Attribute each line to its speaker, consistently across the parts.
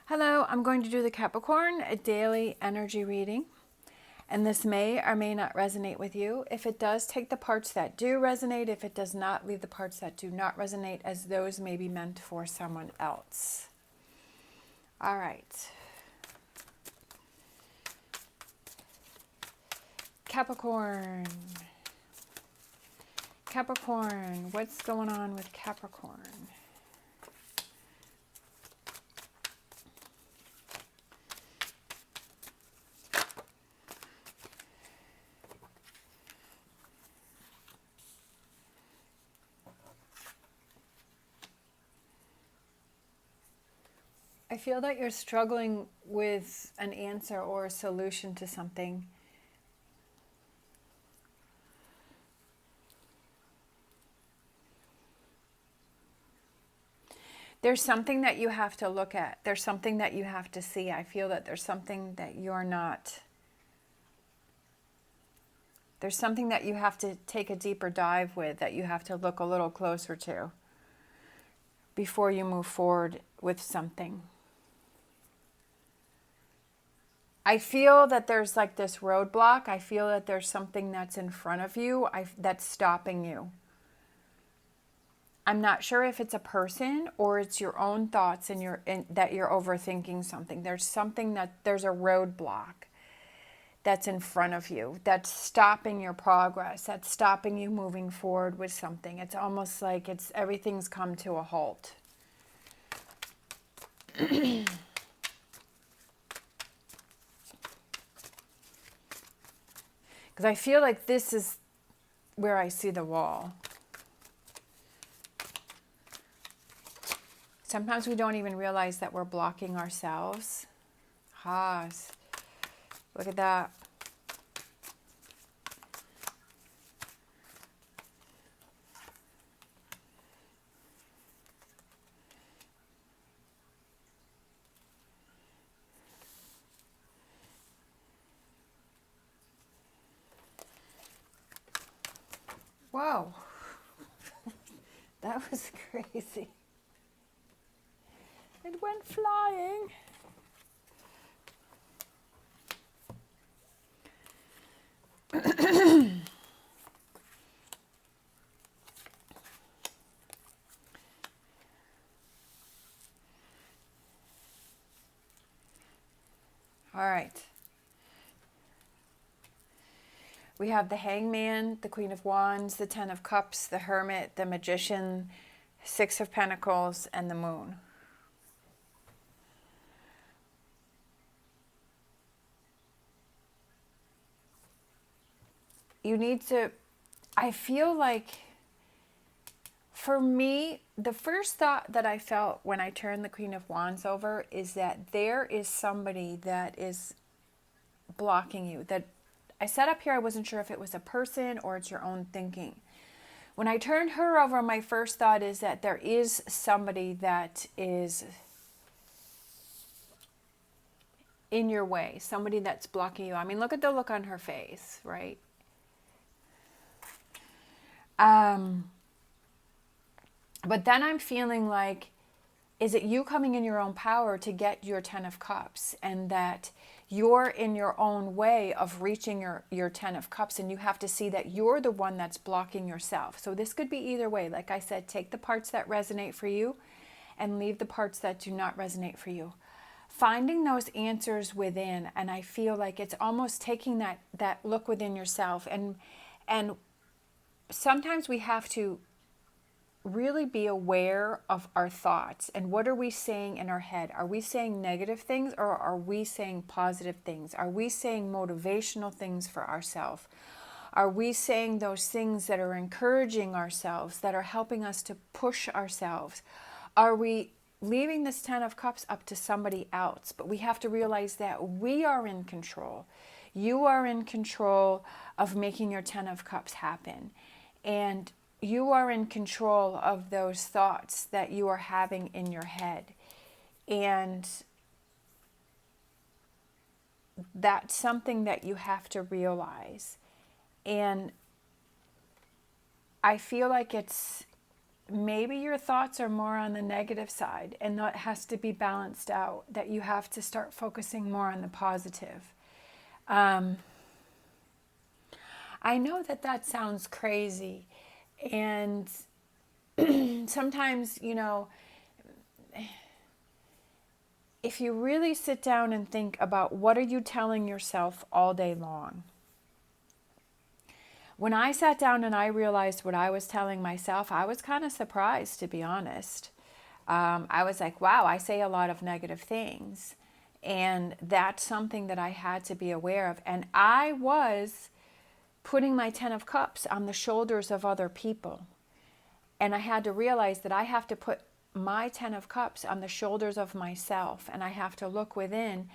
Speaker 1: Hello, I'm going to do the Capricorn, a daily energy reading. And this may or may not resonate with you. If it does, take the parts that do resonate. If it does not, leave the parts that do not resonate, as those may be meant for someone else. All right. Capricorn. Capricorn, what's going on with Capricorn? I feel that you're struggling with an answer or a solution to something. There's something that you have to look at. There's something that you have to see. I feel that there's something that you're not. There's something that you have to take a deeper dive with, that you have to look a little closer to before you move forward with something. I feel that there's like this roadblock. I feel that there's something that's in front of you that's stopping you. I'm not sure if it's a person or it's your own thoughts and that you're overthinking something. There's a roadblock that's in front of you, that's stopping your progress, that's stopping you moving forward with something. It's almost like everything's come to a halt. Because I feel like this is where I see the wall. Sometimes we don't even realize that we're blocking ourselves. Look at that. Whoa. That was crazy. It went flying. All right. We have the Hangman, the Queen of Wands, the Ten of Cups, the Hermit, the Magician, Six of Pentacles, and the Moon. You need to, I feel like, for me, the first thought that I felt when I turned the Queen of Wands over is that there is somebody that is blocking you. That I said up here, I wasn't sure if it was a person or it's your own thinking. When I turned her over, my first thought is that there is somebody that is in your way, somebody that's blocking you. I mean, look at the look on her face, right? But then I'm feeling like, is it you coming in your own power to get your Ten of Cups, and that you're in your own way of reaching your Ten of Cups, and you have to see that you're the one that's blocking yourself. So this could be either way. Like I said, take the parts that resonate for you and leave the parts that do not resonate for you. Finding those answers within, and I feel like it's almost taking that look within yourself, and sometimes we have to really be aware of our thoughts and what are we saying in our head. Are we saying negative things or are we saying positive things? Are we saying motivational things for ourselves? Are we saying those things that are encouraging ourselves, that are helping us to push ourselves? Are we leaving this Ten of Cups up to somebody else? But we have to realize that we are in control. You are in control of making your Ten of Cups happen. And you are in control of those thoughts that you are having in your head. And that's something that you have to realize. And I feel like it's maybe your thoughts are more on the negative side, and that has to be balanced out, that you have to start focusing more on the positive. I know that that sounds crazy, and sometimes, if you really sit down and think about what are you telling yourself all day long. When I sat down and I realized what I was telling myself, I was kind of surprised, to be honest. I was like, wow, I say a lot of negative things. And that's something that I had to be aware of. And I was putting my 10 of Cups on the shoulders of other people. And I had to realize that I have to put my 10 of Cups on the shoulders of myself. And I have to look within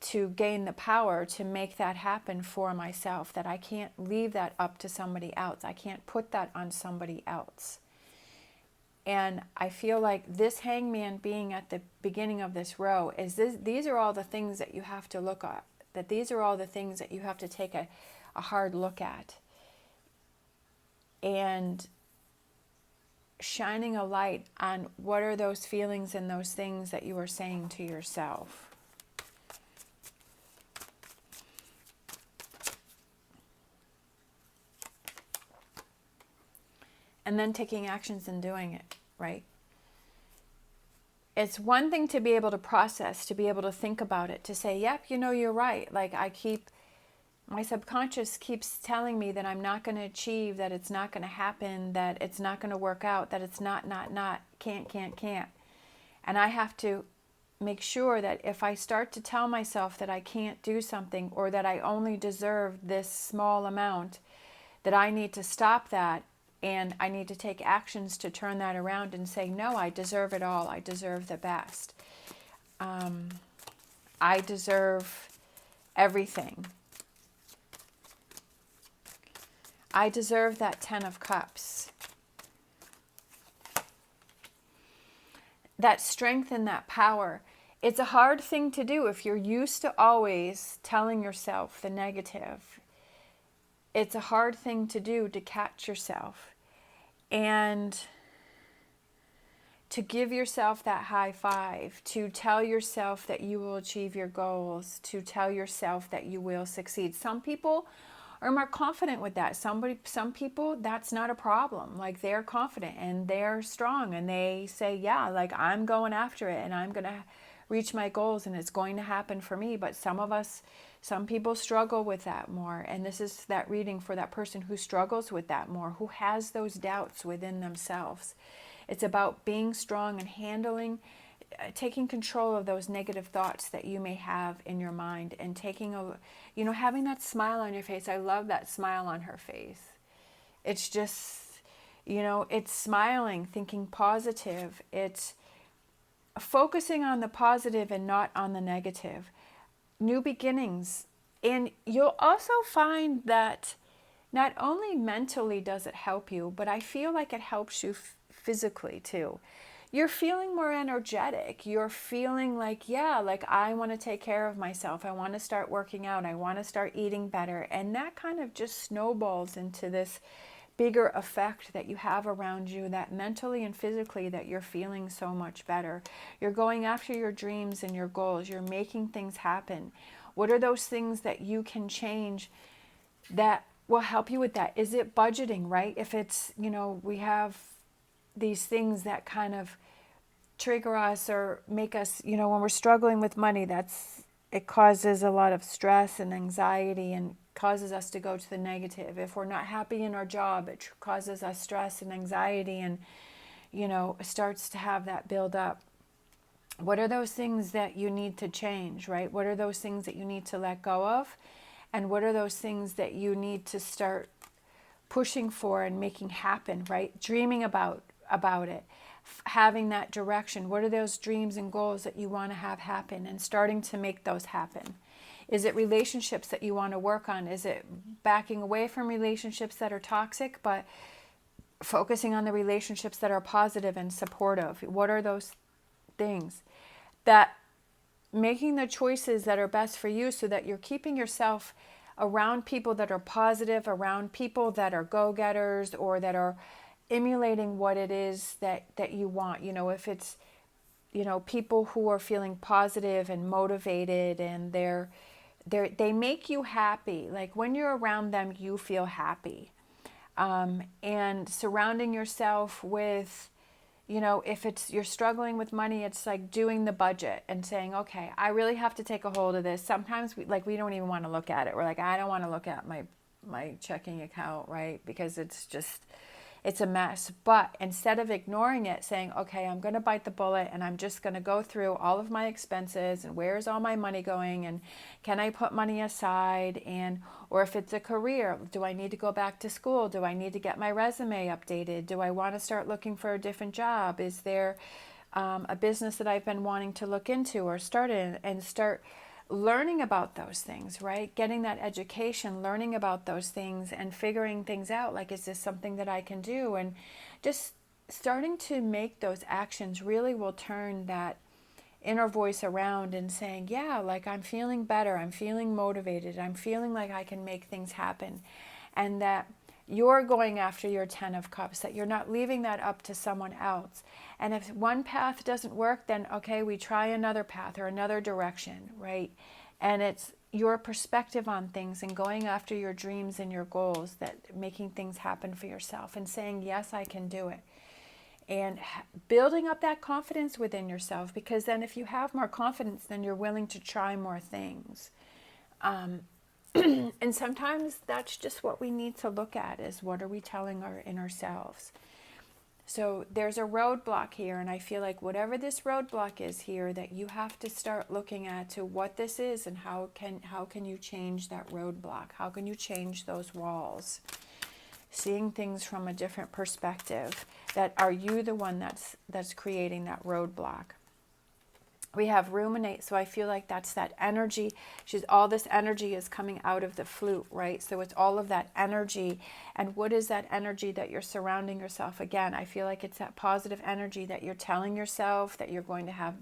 Speaker 1: to gain the power to make that happen for myself, that I can't leave that up to somebody else. I can't put that on somebody else. And I feel like this hangman being at the beginning of this row is these are all the things that you have to look at, that these are all the things that you have to take a hard look at. And shining a light on what are those feelings and those things that you are saying to yourself. And then taking actions and doing it, right? It's one thing to be able to process, to be able to think about it, to say, yep, you're right. Like my subconscious keeps telling me that I'm not going to achieve, that it's not going to happen, that it's not going to work out, that it's not, can't. And I have to make sure that if I start to tell myself that I can't do something, or that I only deserve this small amount, that I need to stop that. And I need to take actions to turn that around and say, no, I deserve it all. I deserve the best. I deserve everything. I deserve that 10 of Cups. That strength and that power. It's a hard thing to do if you're used to always telling yourself the negative. It's a hard thing to do, to catch yourself and to give yourself that high five, to tell yourself that you will achieve your goals, to tell yourself that you will succeed. Some people are more confident with that. Some people, that's not a problem. Like, they're confident and they're strong and they say, yeah, like, I'm going after it and I'm going to reach my goals and it's going to happen for me. But some people struggle with that more. And this is that reading for that person who struggles with that more, who has those doubts within themselves. It's about being strong and taking control of those negative thoughts that you may have in your mind, and having that smile on your face. I love that smile on her face. It's just, it's smiling, thinking positive. It's focusing on the positive and not on the negative. New beginnings. And you'll also find that not only mentally does it help you, but I feel like it helps you physically too. You're feeling more energetic. You're feeling like, like, I want to take care of myself. I want to start working out. I want to start eating better. And that kind of just snowballs into this bigger effect that you have around you, that mentally and physically that you're feeling so much better. You're going after your dreams and your goals. You're making things happen. What are those things that you can change that will help you with that? Is it budgeting, right? If it's, we have these things that kind of trigger us or make us, when we're struggling with money, it causes a lot of stress and anxiety and causes us to go to the negative. If we're not happy in our job, it causes us stress and anxiety and, starts to have that build up. What are those things that you need to change, right? What are those things that you need to let go of? And what are those things that you need to start pushing for and making happen, right? Dreaming about it, having that direction. What are those dreams and goals that you want to have happen, and starting to make those happen? Is it relationships that you want to work on? Is it backing away from relationships that are toxic, but focusing on the relationships that are positive and supportive? What are those things? That making the choices that are best for you, so that you're keeping yourself around people that are positive, around people that are go-getters, or that are emulating what it is that you want. If it's, people who are feeling positive and motivated, and they make you happy. Like when you're around them, you feel happy. And surrounding yourself with, if you're struggling with money, it's like doing the budget and saying, okay, I really have to take a hold of this. Sometimes we don't even want to look at it. We're like, I don't want to look at my checking account, right? Because it's a mess. But instead of ignoring it, saying, okay, I'm going to bite the bullet and I'm just going to go through all of my expenses and where's all my money going, and can I put money aside, or if it's a career, do I need to go back to school? Do I need to get my resume updated? Do I want to start looking for a different job? Is there a business that I've been wanting to look into or start in, and start learning about those things, right? Getting that education, learning about those things and figuring things out. Like, is this something that I can do? And just starting to make those actions really will turn that inner voice around and saying, yeah, like I'm feeling better. I'm feeling motivated. I'm feeling like I can make things happen. And that you're going after your 10 of Cups, that you're not leaving that up to someone else. And if one path doesn't work, then okay, we try another path or another direction, right? And it's your perspective on things and going after your dreams and your goals, that making things happen for yourself and saying, yes, I can do it. And building up that confidence within yourself, because then if you have more confidence, then you're willing to try more things. And sometimes that's just what we need to look at, is what are we telling our inner selves. So there's a roadblock here, and I feel like whatever this roadblock is here, that you have to start looking at to what this is, and how can you change that roadblock? How can you change those walls? Seeing things from a different perspective. That are you the one that's creating that roadblock? We have ruminate, so I feel like that's that energy. All this energy is coming out of the flute, right? So it's all of that energy. And what is that energy that you're surrounding yourself? Again, I feel like it's that positive energy that you're telling yourself that you're going to have.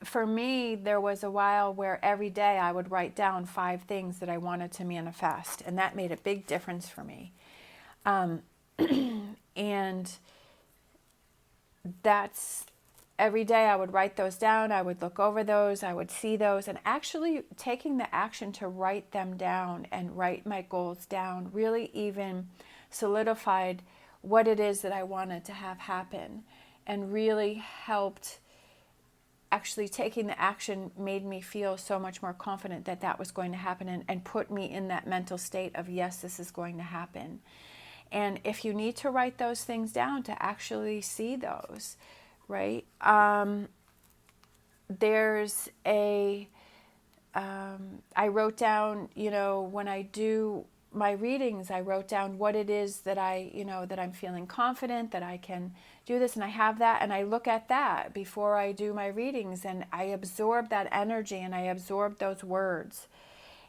Speaker 1: For me, there was a while where every day I would write down 5 things that I wanted to manifest, and that made a big difference for me. And that's every day I would write those down. I would look over those. I would see those, and actually taking the action to write them down and write my goals down really even solidified what it is that I wanted to have happen, and really helped. Actually taking the action made me feel so much more confident that that was going to happen, and put me in that mental state of, yes, this is going to happen. And if you need to write those things down to actually see those, right? There's I wrote down, when I do my readings, I wrote down what it is that that I'm feeling confident that I can do this, and I have that, and I look at that before I do my readings, and I absorb that energy, and I absorb those words.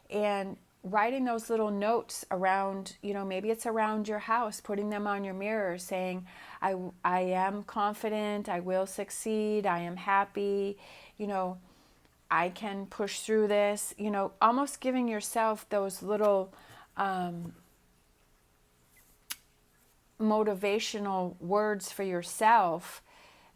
Speaker 1: And writing those little notes around, maybe it's around your house, putting them on your mirror, saying, I am confident, I will succeed, I am happy, I can push through this, almost giving yourself those little motivational words for yourself,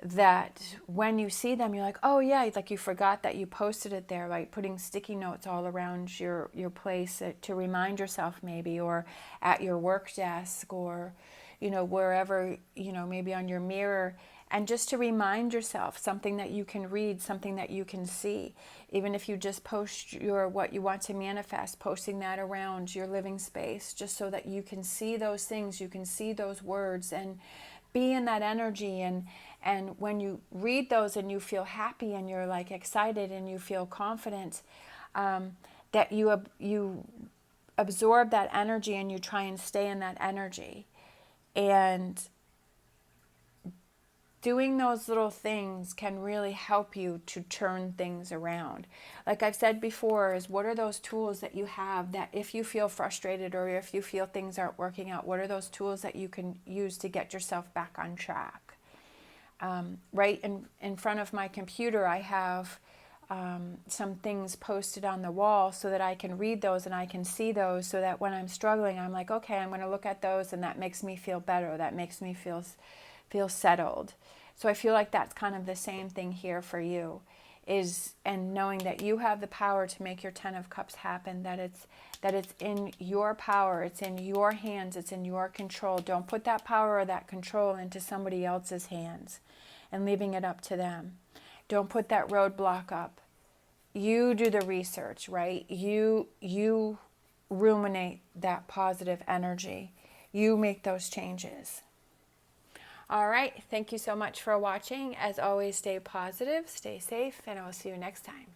Speaker 1: that when you see them, you're like, oh yeah, like you forgot that you posted it there, like putting sticky notes all around your place to remind yourself, maybe, or at your work desk, or wherever, maybe on your mirror, and just to remind yourself something that you can read, something that you can see. Even if you just post what you want to manifest, posting that around your living space, just so that you can see those things, you can see those words, and be in that energy. And when you read those and you feel happy and you're like excited and you feel confident, that you absorb that energy and you try and stay in that energy. And doing those little things can really help you to turn things around. Like I've said before, is what are those tools that you have that if you feel frustrated or if you feel things aren't working out, what are those tools that you can use to get yourself back on track? Right in front of my computer, I have some things posted on the wall so that I can read those and I can see those, so that when I'm struggling, I'm like, okay, I'm going to look at those, and that makes me feel better. That makes me feel settled. So I feel like that's kind of the same thing here for you, and knowing that you have the power to make your 10 of Cups happen, that it's in your power, it's in your hands, it's in your control. Don't put that power or that control into somebody else's hands and leaving it up to them. Don't put that roadblock up. You do the research, right? You ruminate that positive energy. You make those changes. All right. Thank you so much for watching. As always, stay positive, stay safe, and I'll see you next time.